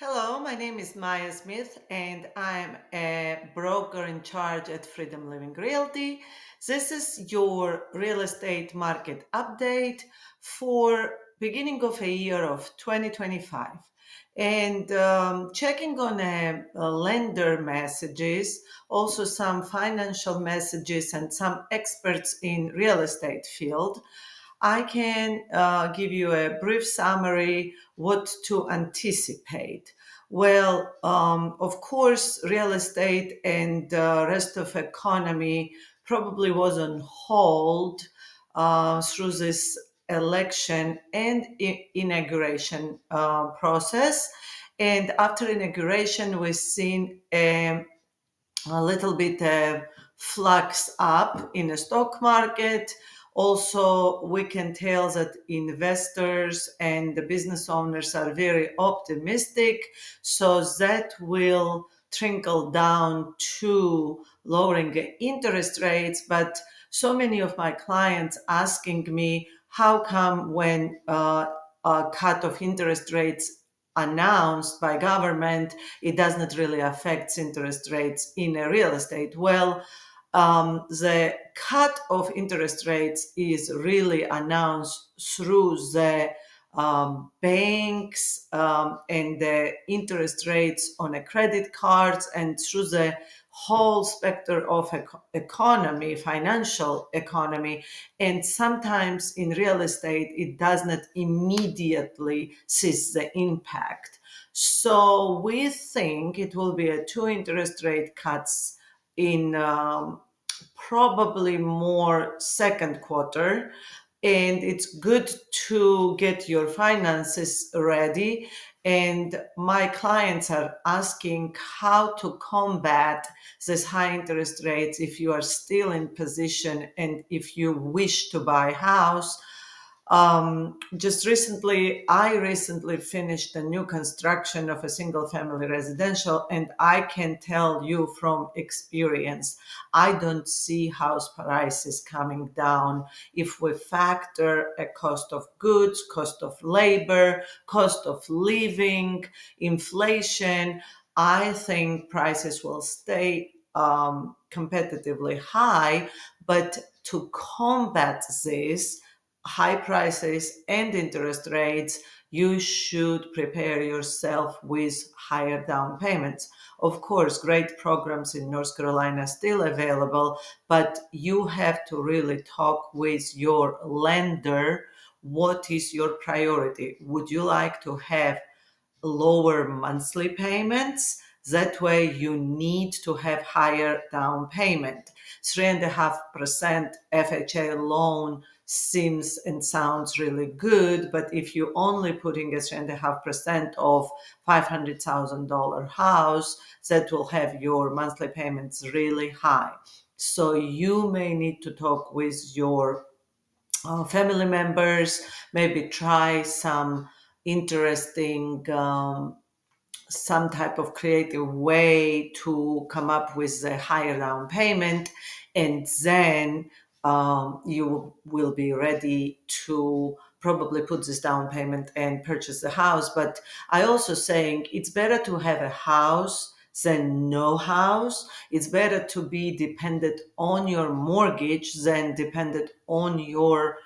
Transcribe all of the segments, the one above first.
Hello, my name is Maia Smith, and I'm a broker in charge at Freedom Living Realty. This is your real estate market update for beginning of a year of 2025. And checking on lender messages, also some financial messages and some experts in real estate field. I can give you a brief summary what to anticipate. Well, of course, real estate and the rest of economy probably was on hold through this election and inauguration process. And after inauguration, we've seen a little bit flux up in the stock market. Also, we can tell that investors and the business owners are very optimistic, so that will trickle down to lowering interest rates. But so many of my clients asking me, how come when a cut of interest rates announced by government, it does not really affect interest rates in a real estate? Well, the cut of interest rates is really announced through the banks and the interest rates on a credit cards and through the whole spectrum of economy, financial economy. And sometimes in real estate, it does not immediately see the impact. So we think it will be a two interest rate cuts in probably more second quarter, and it's good to get your finances ready. And my clients are asking how to combat this high interest rates if you are still in position and if you wish to buy a house. I recently finished a new construction of a single family residential, and I can tell you from experience, I don't see house prices coming down if we factor a cost of goods, cost of labor, cost of living, inflation. I think prices will stay competitively high, but to combat this, high prices and interest rates, you should prepare yourself with higher down payments. Of course, great programs in North Carolina still available, but you have to really talk with your lender. What is your priority? Would you like to have lower monthly payments? That way you need to have higher down payment. 3.5% FHA loan seems and sounds really good, but if you're only putting a 3.5% of $500,000 house, that will have your monthly payments really high. So you may need to talk with your family members, maybe try some interesting some type of creative way to come up with a higher down payment, and then you will be ready to probably put this down payment and purchase the house. But I also saying it's better to have a house than no house. It's better to be dependent on your mortgage than dependent on your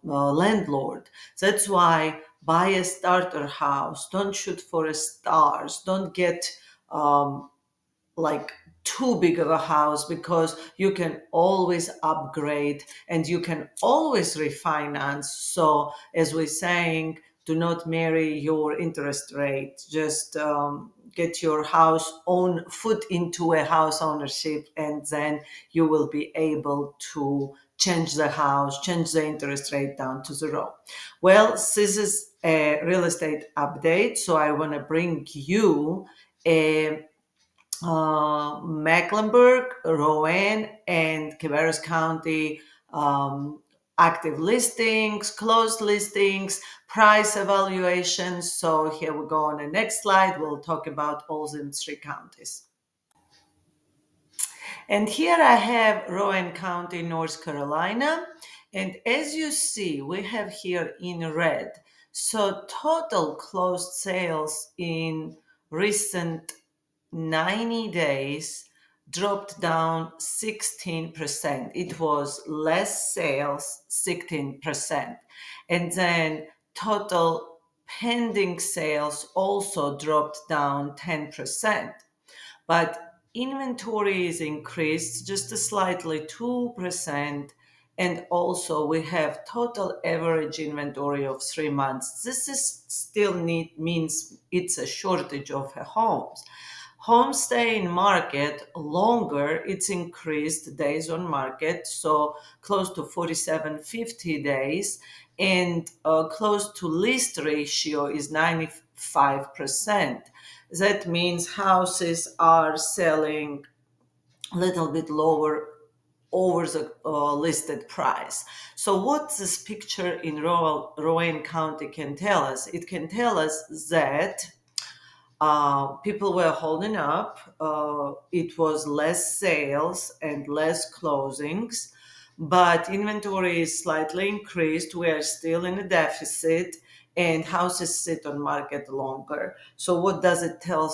landlord. That's why buy a starter house. Don't shoot for a stars. Don't get um, like too big of a house, because you can always upgrade and you can always refinance. So as we're saying, do not marry your interest rate. Just get your house own foot into a house ownership, and then you will be able to change the house, change the interest rate down to zero. Well, this is a real estate update, so I want to bring you a Mecklenburg, Rowan, and Cabarrus County active listings, closed listings, price evaluations. So here we go on the next slide. We'll talk about all them three counties. And here I have Rowan County, North Carolina. And as you see, we have here in red. So total closed sales in recent 90 days dropped down 16%. It was less sales, 16%. And then total pending sales also dropped down 10%. But inventory is increased just slightly 2%. And also we have total average inventory of 3 months. This is still means it's a shortage of homes. Homes stay in market longer, it's increased days on market, so close to 47, 50 days, and close to list ratio is 95%. That means houses are selling a little bit lower over the listed price. So what this picture in Rowan County can tell us? It can tell us that people were holding up. It was less sales and less closings, but inventory is slightly increased. We are still in a deficit, and houses sit on market longer. So, what does it tell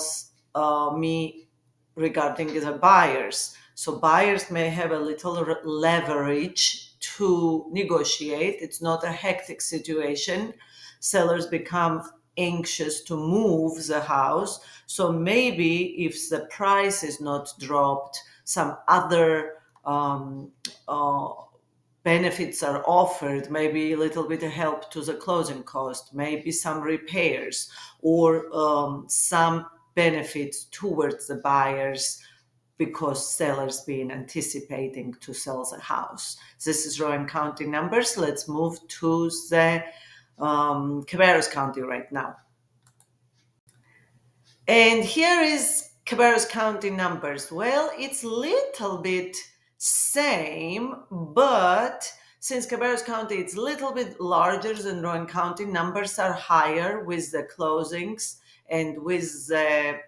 me regarding the buyers? So, buyers may have a little leverage to negotiate. It's not a hectic situation. Sellers become anxious to move the house. So maybe if the price is not dropped, some other uh, benefits are offered, maybe a little bit of help to the closing cost, maybe some repairs, or some benefits towards the buyers because sellers been anticipating to sell the house. This is Rowan County numbers. Let's move to the Cabarrus County right now. And here is Cabarrus County numbers. Well, it's little bit same, but since Cabarrus County is a little bit larger than Rowan County, numbers are higher with the closings and with the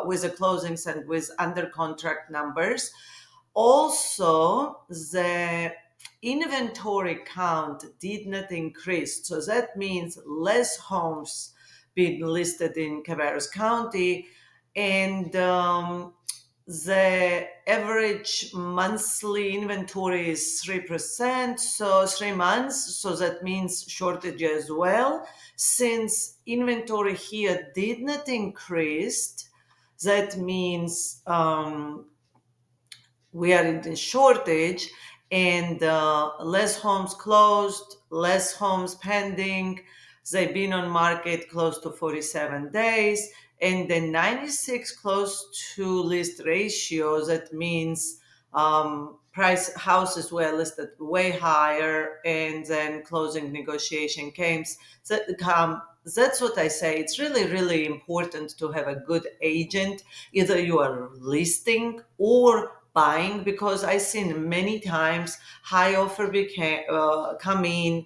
with the closings and with under contract numbers. Also, the inventory count did not increase. So that means less homes being listed in Cabarrus County, and the average monthly inventory is 3%, so 3 months, so that means shortage as well. Since inventory here did not increase, that means we are in the shortage, and less homes closed, less homes pending. They've been on market close to 47 days, and the 96 close to list ratio. That means price houses were listed way higher, and then closing negotiation came. That's what I say. It's really, really important to have a good agent. Either you are listing or buying, because I've seen many times high offer come in,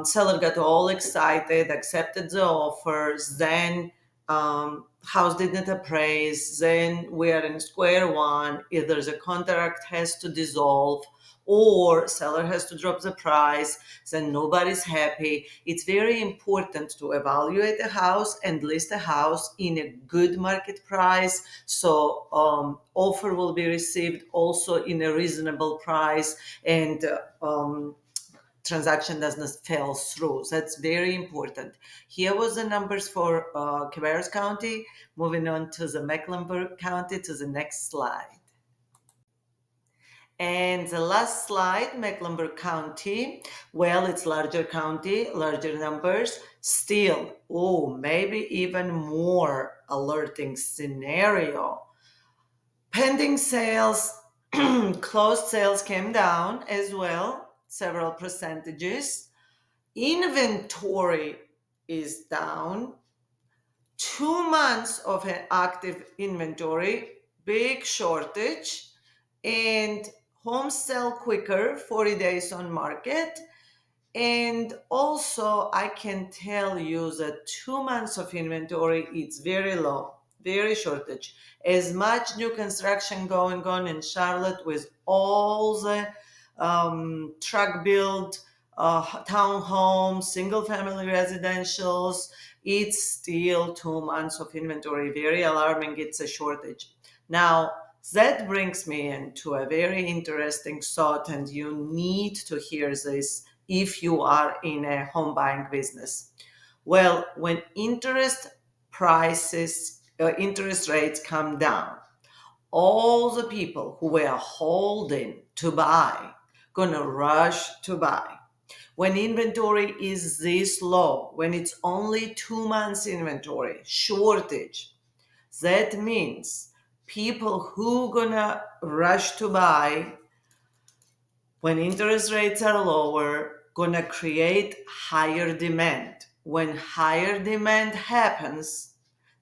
seller got all excited, accepted the offers, then house didn't appraise, then we are in square one. Either the contract has to dissolve or seller has to drop the price, then nobody's happy. It's very important to evaluate a house and list a house in a good market price, so offer will be received also in a reasonable price, and transaction does not fall through. That's very important. Here was the numbers for Cabarrus County. Moving on to the Mecklenburg County, to the next slide. And the last slide, Mecklenburg County. Well, it's larger county, larger numbers. Still, maybe even more alerting scenario. Pending sales, closed sales came down as well, several percentages. Inventory is down. 2 months of an active inventory, big shortage, and homes sell quicker, 40 days on market. And also, I can tell you that 2 months of inventory, it's very low, very shortage. As much new construction going on in Charlotte with all the truck build, townhomes, single family residentials. It's still 2 months of inventory. Very alarming. It's a shortage. Now, that brings me into a very interesting thought, and you need to hear this if you are in a home buying business. Well, when interest rates come down, all the people who were holding to buy gonna rush to buy. When inventory is this low, when it's only 2 months inventory shortage, that means people who gonna rush to buy when interest rates are lower, gonna create higher demand. When higher demand happens,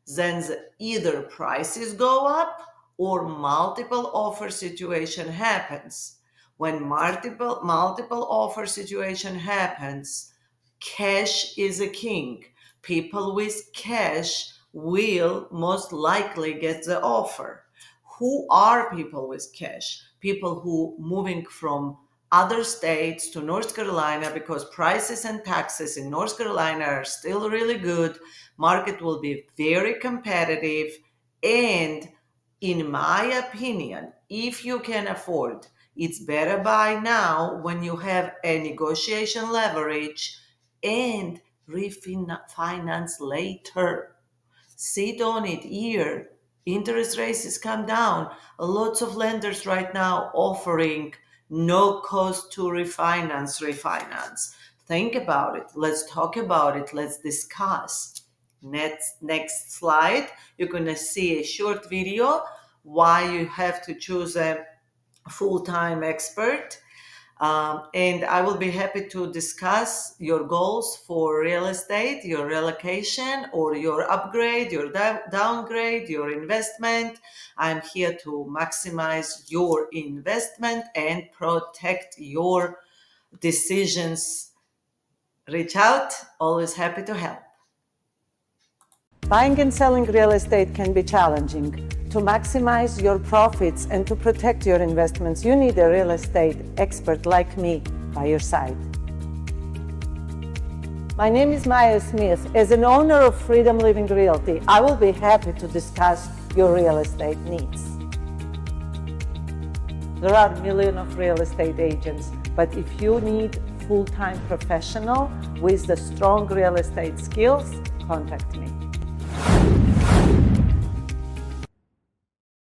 then either prices go up or multiple offer situation happens. When multiple offer situation happens, cash is a king. People with cash will most likely get the offer. Who are people with cash? People who moving from other states to North Carolina because prices and taxes in North Carolina are still really good. Market will be very competitive, and in my opinion, if you can afford, it's better buy now when you have a negotiation leverage and refinance later. Sit on it here. Interest rates come down. Lots of lenders right now offering no cost to refinance. Think about it. Let's talk about it. Let's discuss. Next slide. You're gonna see a short video why you have to choose a full-time expert. And I will be happy to discuss your goals for real estate, your relocation, or your upgrade, your downgrade, your investment. I'm here to maximize your investment and protect your decisions. Reach out, always happy to help. Buying and selling real estate can be challenging. To maximize your profits and to protect your investments, you need a real estate expert like me by your side. My name is Maia Smith. As an owner of Freedom Living Realty, I will be happy to discuss your real estate needs. There are millions of real estate agents, but if you need full-time professional with the strong real estate skills, contact me.